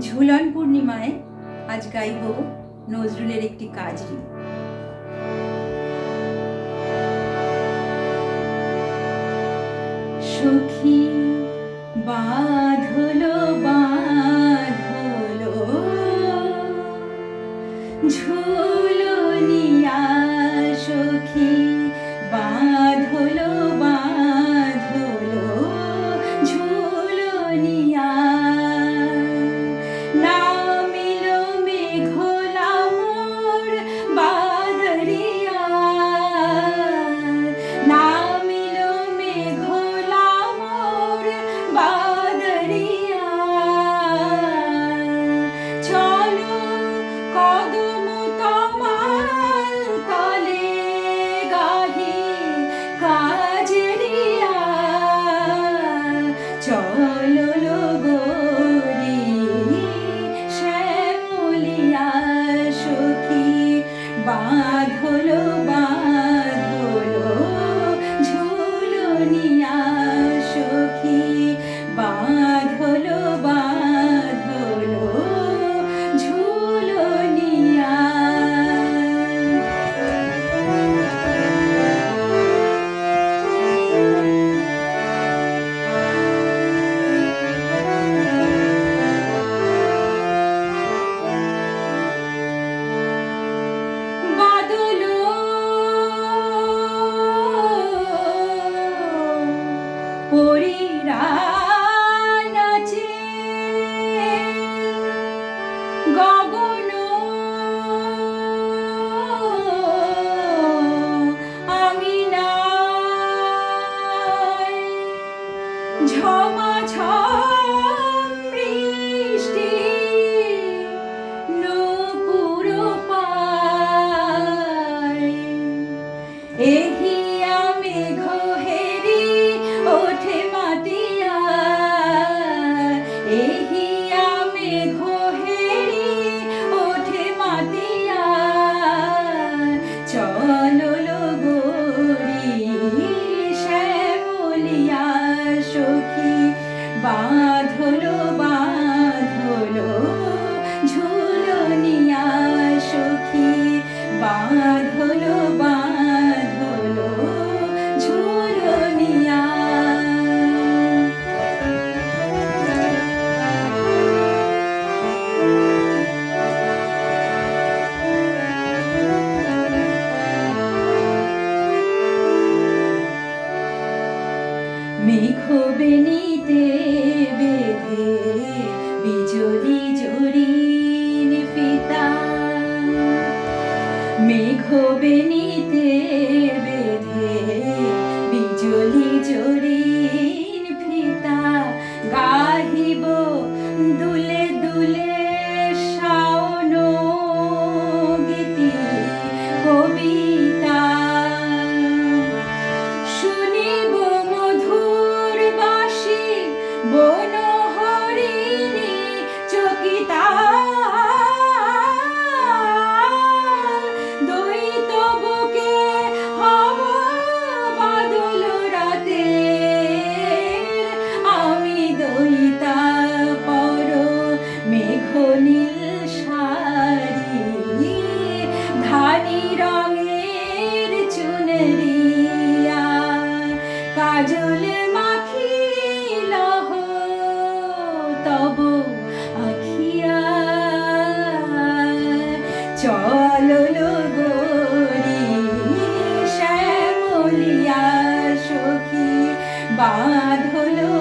ঝুলন পূর্ণিমায় আজ গাইব নজরুলের একটি কাজরি। সখী বাঁধলো বাঁধলো ঝুলনিয়া, সখী বাঁধলো বাঁধলো ঝুলনিয়া। নামিলো মেঘলা মোর বাদরিয়া, নামিলো মেঘলা মোর বাদরিয়া। চলো কদম তমাল তলে গাহি কাজরিয়া। চলো লগরি শ্যামলিয়া, সখী বাঁধলো বাঁধলো ঝুলনিয়া, সখী বাঁধলো বাঁধলো ঝুলনিয়া। বাদলো পরীরা নাচে, গগন আঙিনায় ঝমাঝম বৃষ্টি নূপুর পায়। এহিয়া মেঘ হেরি ওঠে মাতিয়া, এহিয়া মেঘ হেরি ওঠে মাতিয়া। চলো লগরি শ্যামলিয়া, সখী বাঁধলো বাঁধলো ঝুলনিয়া, সখী বাঁধলো বাঁধলো ঝুলনিয়া। মেঘ বেনিতে বেঁধে বিজলি জরিন ফিতা, মেঘ বেনিতে বেঁধে বিজলি জরিন ফিতা। গাহিব দুলে দুলে শাওন গীতি কবিতা। শুনিব মধুর বাঁশি বন হরিণী চকিতা। দৈত বুকে হব বাদল রাতে, আমি দইতা পর মেঘ নীল শাড়ি, ধানি রঙের চুনরিয়া। কাজল মাখিলহ তব আখিয়া। চলো লগরি শ্যামলিয়া, সখী বাঁধলো